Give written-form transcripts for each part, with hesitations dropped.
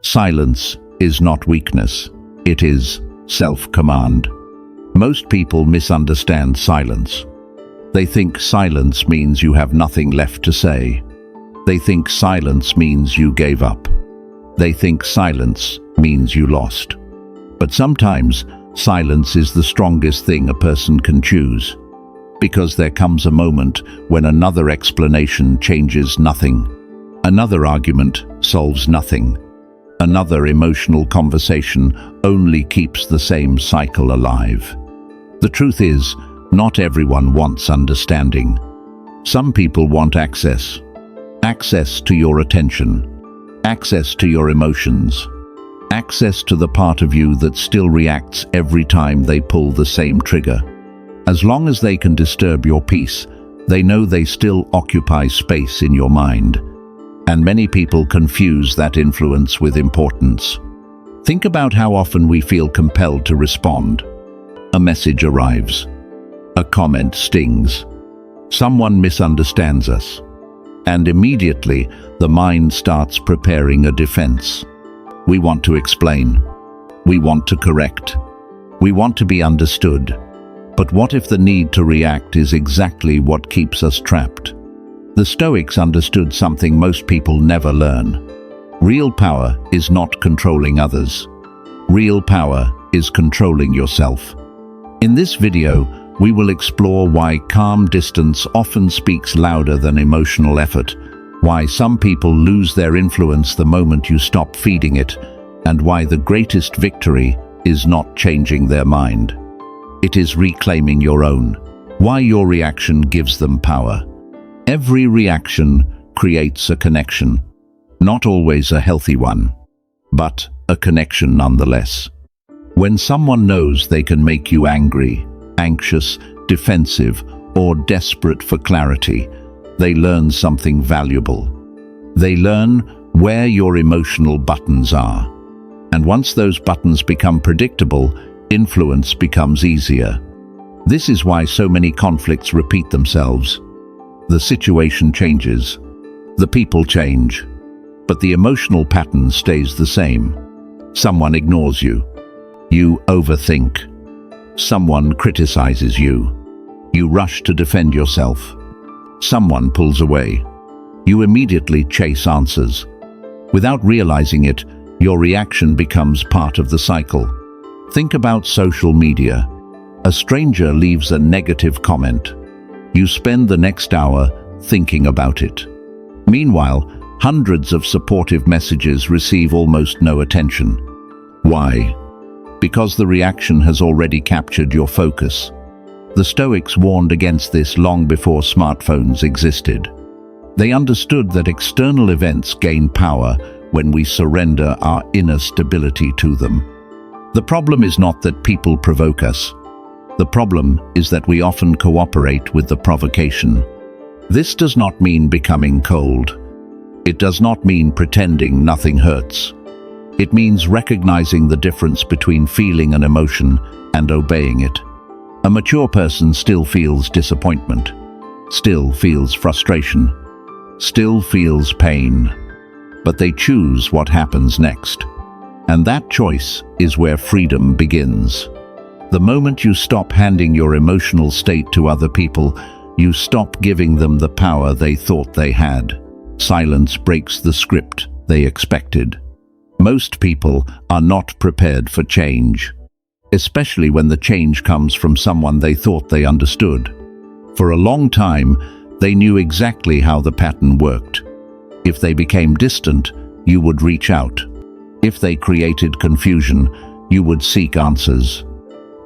Silence is not weakness, it is self-command. Most people misunderstand silence. They think silence means you have nothing left to say. They think silence means you gave up. They think silence means you lost. But sometimes, silence is the strongest thing a person can choose, because there comes a moment when another explanation changes nothing. Another argument solves nothing. Another emotional conversation only keeps the same cycle alive. The truth is, not everyone wants understanding. Some people want access. Access to your attention. Access to your emotions. Access to the part of you that still reacts every time they pull the same trigger. As long as they can disturb your peace, they know they still occupy space in your mind. And many people confuse that influence with importance. Think about how often we feel compelled to respond. A message arrives. A comment stings. Someone misunderstands us. And immediately, the mind starts preparing a defense. We want to explain. We want to correct. We want to be understood. But what if the need to react is exactly what keeps us trapped? The Stoics understood something most people never learn. Real power is not controlling others. Real power is controlling yourself. In this video, we will explore why calm distance often speaks louder than emotional effort, why some people lose their influence the moment you stop feeding it, and why the greatest victory is not changing their mind. It is reclaiming your own. Why your reaction gives them power. Every reaction creates a connection. Not always a healthy one, but a connection nonetheless. When someone knows they can make you angry, anxious, defensive, or desperate for clarity, they learn something valuable. They learn where your emotional buttons are. And once those buttons become predictable, influence becomes easier. This is why so many conflicts repeat themselves. The situation changes. The people change. But the emotional pattern stays the same. Someone ignores you. You overthink. Someone criticizes you. You rush to defend yourself. Someone pulls away. You immediately chase answers. Without realizing it, your reaction becomes part of the cycle. Think about social media. A stranger leaves a negative comment. You spend the next hour thinking about it. Meanwhile, hundreds of supportive messages receive almost no attention. Why? Because the reaction has already captured your focus. The Stoics warned against this long before smartphones existed. They understood that external events gain power when we surrender our inner stability to them. The problem is not that people provoke us. The problem is that we often cooperate with the provocation. This does not mean becoming cold. It does not mean pretending nothing hurts. It means recognizing the difference between feeling an emotion and obeying it. A mature person still feels disappointment, still feels frustration, still feels pain, but they choose what happens next. And that choice is where freedom begins. The moment you stop handing your emotional state to other people, you stop giving them the power they thought they had. Silence breaks the script they expected. Most people are not prepared for change, especially when the change comes from someone they thought they understood. For a long time, they knew exactly how the pattern worked. If they became distant, you would reach out. If they created confusion, you would seek answers.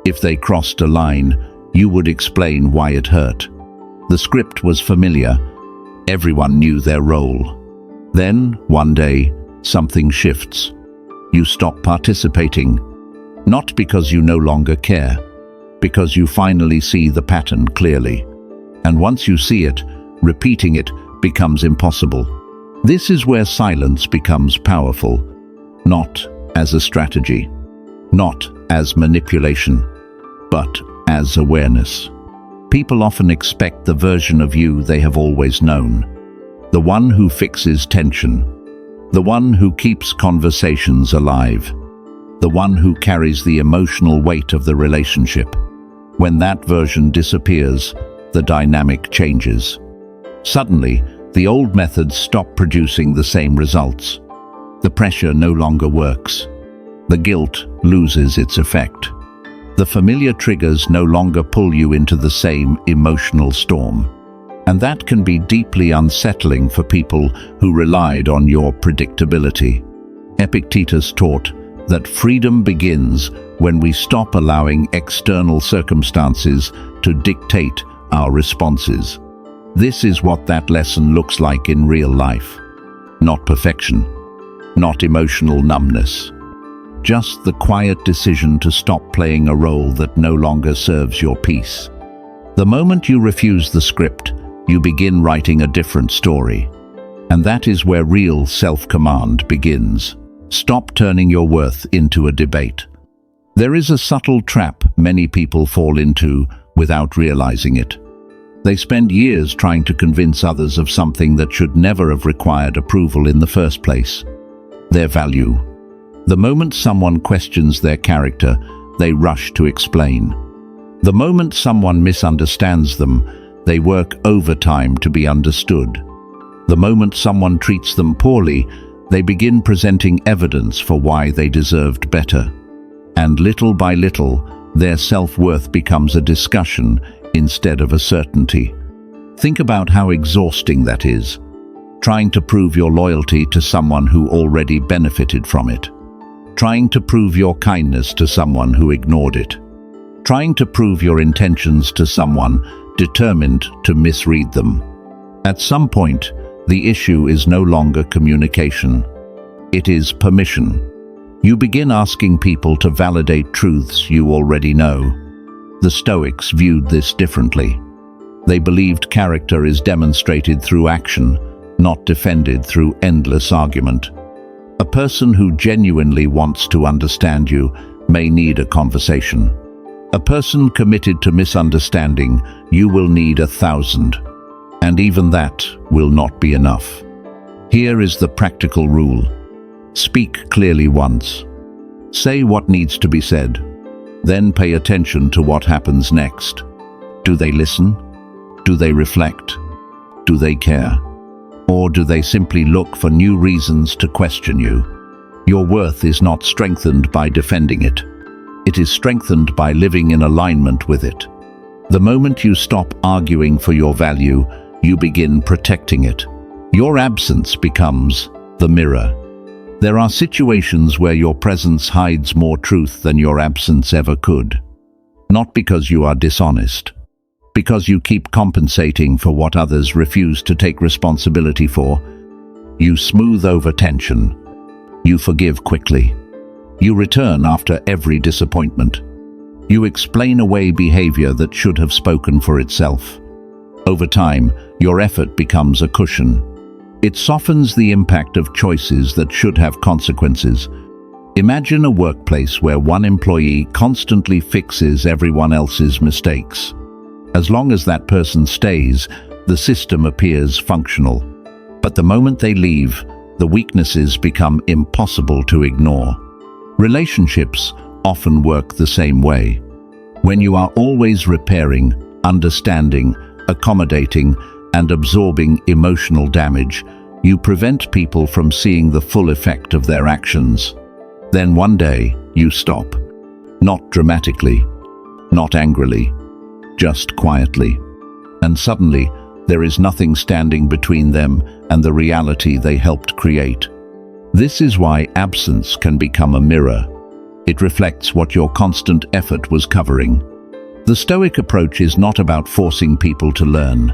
If they crossed a line, you would explain why it hurt. The script was familiar. Everyone knew their role. Then, one day, something shifts. You stop participating, not because you no longer care, because you finally see the pattern clearly. And once you see it, repeating it becomes impossible. This is where silence becomes powerful, not as a strategy, not as manipulation, but as awareness. People often expect the version of you they have always known, the one who fixes tension, the one who keeps conversations alive, the one who carries the emotional weight of the relationship. When that version disappears, the dynamic changes. Suddenly, the old methods stop producing the same results. The pressure no longer works. The guilt loses its effect. The familiar triggers no longer pull you into the same emotional storm. And that can be deeply unsettling for people who relied on your predictability. Epictetus taught that freedom begins when we stop allowing external circumstances to dictate our responses. This is what that lesson looks like in real life. Not perfection, not emotional numbness. Just the quiet decision to stop playing a role that no longer serves your peace. The moment you refuse the script, you begin writing a different story. And that is where real self-command begins. Stop turning your worth into a debate. There is a subtle trap many people fall into without realizing it. They spend years trying to convince others of something that should never have required approval in the first place. Their value. The moment someone questions their character, they rush to explain. The moment someone misunderstands them, they work overtime to be understood. The moment someone treats them poorly, they begin presenting evidence for why they deserved better. And little by little, their self-worth becomes a discussion instead of a certainty. Think about how exhausting that is. Trying to prove your loyalty to someone who already benefited from it. Trying to prove your kindness to someone who ignored it. Trying to prove your intentions to someone determined to misread them. At some point, the issue is no longer communication. It is permission. You begin asking people to validate truths you already know. The Stoics viewed this differently. They believed character is demonstrated through action, not defended through endless argument. A person who genuinely wants to understand you may need a conversation. A person committed to misunderstanding you will need 1,000. And even that will not be enough. Here is the practical rule. Speak clearly once. Say what needs to be said. Then pay attention to what happens next. Do they listen? Do they reflect? Do they care? Or do they simply look for new reasons to question you? Your worth is not strengthened by defending it. It is strengthened by living in alignment with it. The moment you stop arguing for your value, you begin protecting it. Your absence becomes the mirror. There are situations where your presence hides more truth than your absence ever could. Not because you are dishonest, because you keep compensating for what others refuse to take responsibility for. You smooth over tension. You forgive quickly. You return after every disappointment. You explain away behavior that should have spoken for itself. Over time, your effort becomes a cushion. It softens the impact of choices that should have consequences. Imagine a workplace where one employee constantly fixes everyone else's mistakes. As long as that person stays, the system appears functional. But the moment they leave, the weaknesses become impossible to ignore. Relationships often work the same way. When you are always repairing, understanding, accommodating, and absorbing emotional damage, you prevent people from seeing the full effect of their actions. Then one day, you stop. Not dramatically, not angrily, just quietly. And suddenly, there is nothing standing between them and the reality they helped create. This is why absence can become a mirror. It reflects what your constant effort was covering. The Stoic approach is not about forcing people to learn.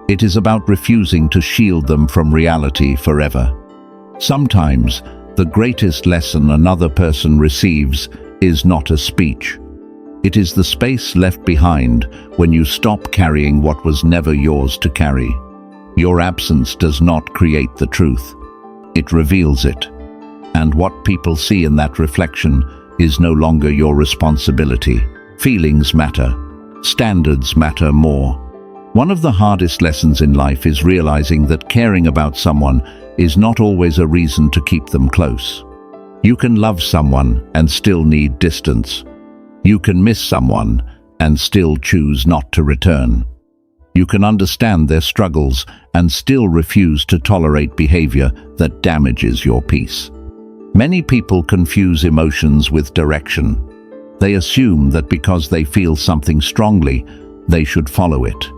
It is about refusing to shield them from reality forever. Sometimes, the greatest lesson another person receives is not a speech. It is the space left behind when you stop carrying what was never yours to carry. Your absence does not create the truth. It reveals it. And what people see in that reflection is no longer your responsibility. Feelings matter. Standards matter more. One of the hardest lessons in life is realizing that caring about someone is not always a reason to keep them close. You can love someone and still need distance. You can miss someone and still choose not to return. You can understand their struggles and still refuse to tolerate behavior that damages your peace. Many people confuse emotions with direction. They assume that because they feel something strongly, they should follow it.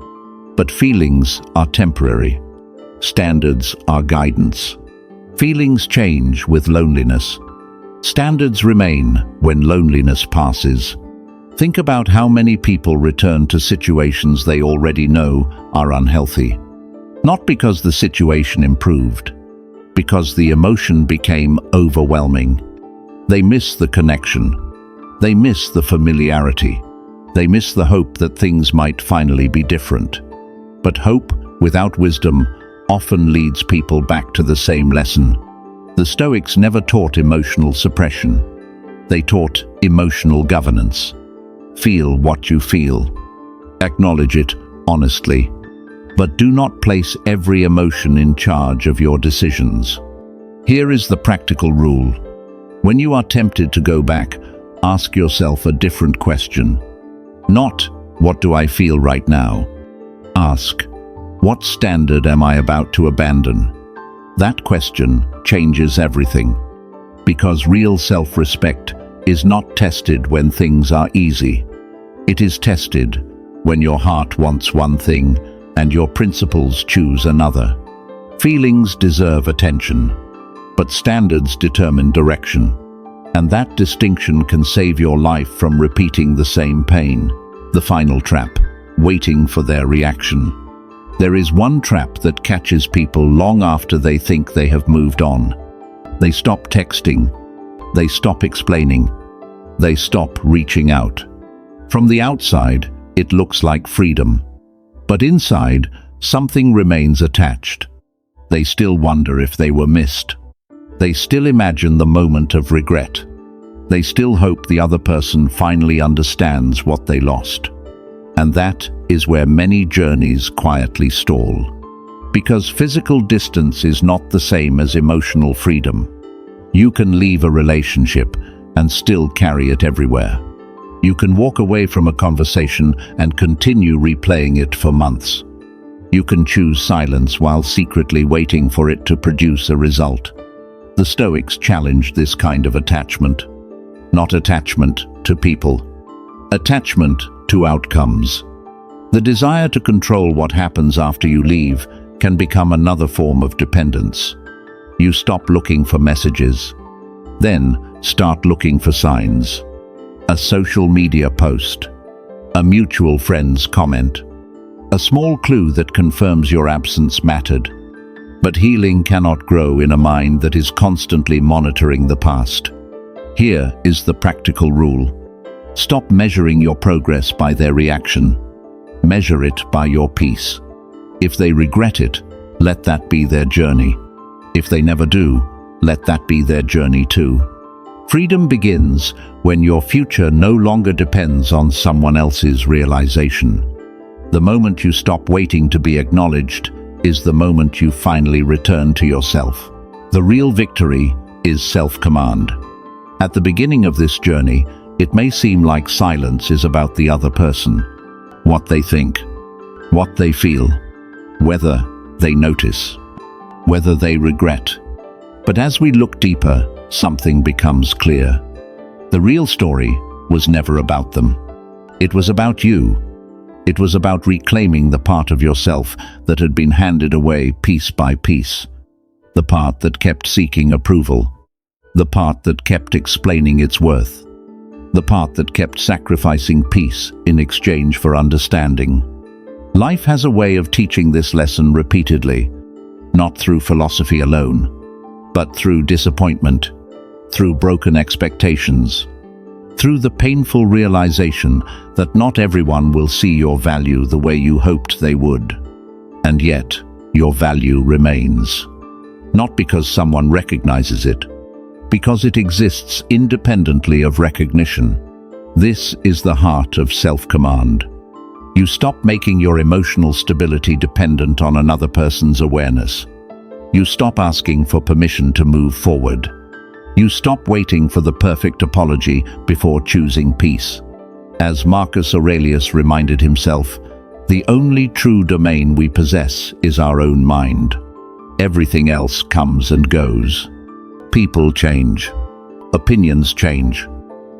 But feelings are temporary. Standards are guidance. Feelings change with loneliness. Standards remain when loneliness passes. Think about how many people return to situations they already know are unhealthy. Not because the situation improved, because the emotion became overwhelming. They miss the connection. They miss the familiarity. They miss the hope that things might finally be different. But hope without wisdom often leads people back to the same lesson. The Stoics never taught emotional suppression. They taught emotional governance. Feel what you feel. Acknowledge it honestly. But do not place every emotion in charge of your decisions. Here is the practical rule. When you are tempted to go back, ask yourself a different question. Not, what do I feel right now? Ask, what standard am I about to abandon? That question changes everything. Because real self-respect is not tested when things are easy. It is tested when your heart wants one thing and your principles choose another. Feelings deserve attention, but standards determine direction. And that distinction can save your life from repeating the same pain. The final trap, waiting for their reaction. There is one trap that catches people long after they think they have moved on. They stop texting. They stop explaining. They stop reaching out. From the outside, it looks like freedom. But inside, something remains attached. They still wonder if they were missed. They still imagine the moment of regret. They still hope the other person finally understands what they lost. And that is where many journeys quietly stall. Because physical distance is not the same as emotional freedom. You can leave a relationship and still carry it everywhere. You can walk away from a conversation and continue replaying it for months. You can choose silence while secretly waiting for it to produce a result. The Stoics challenged this kind of attachment. Not attachment to people. Attachment to outcomes. The desire to control what happens after you leave can become another form of dependence. You stop looking for messages. Then start looking for signs. A social media post. A mutual friend's comment. A small clue that confirms your absence mattered. But healing cannot grow in a mind that is constantly monitoring the past. Here is the practical rule. Stop measuring your progress by their reaction. Measure it by your peace. If they regret it, let that be their journey. If they never do, let that be their journey too. Freedom begins when your future no longer depends on someone else's realization. The moment you stop waiting to be acknowledged is the moment you finally return to yourself. The real victory is self-command. At the beginning of this journey, it may seem like silence is about the other person. What they think, what they feel, whether they notice, whether they regret. But as we look deeper, something becomes clear. The real story was never about them. It was about you. It was about reclaiming the part of yourself that had been handed away piece by piece. The part that kept seeking approval. The part that kept explaining its worth. The part that kept sacrificing peace in exchange for understanding. Life has a way of teaching this lesson repeatedly, not through philosophy alone, but through disappointment, through broken expectations, through the painful realization that not everyone will see your value the way you hoped they would. And yet, your value remains. Not because someone recognizes it, because it exists independently of recognition. This is the heart of self-command. You stop making your emotional stability dependent on another person's awareness. You stop asking for permission to move forward. You stop waiting for the perfect apology before choosing peace. As Marcus Aurelius reminded himself, the only true domain we possess is our own mind. Everything else comes and goes. People change. Opinions change.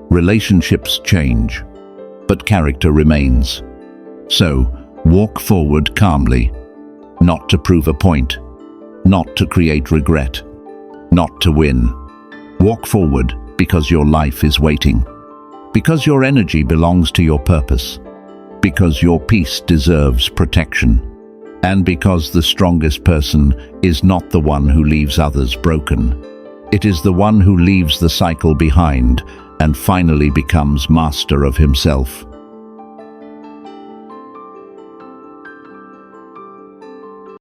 Relationships change. But character remains. So, walk forward calmly, not to prove a point, not to create regret, not to win. Walk forward because your life is waiting, because your energy belongs to your purpose, because your peace deserves protection, and because the strongest person is not the one who leaves others broken. It is the one who leaves the cycle behind and finally becomes master of himself.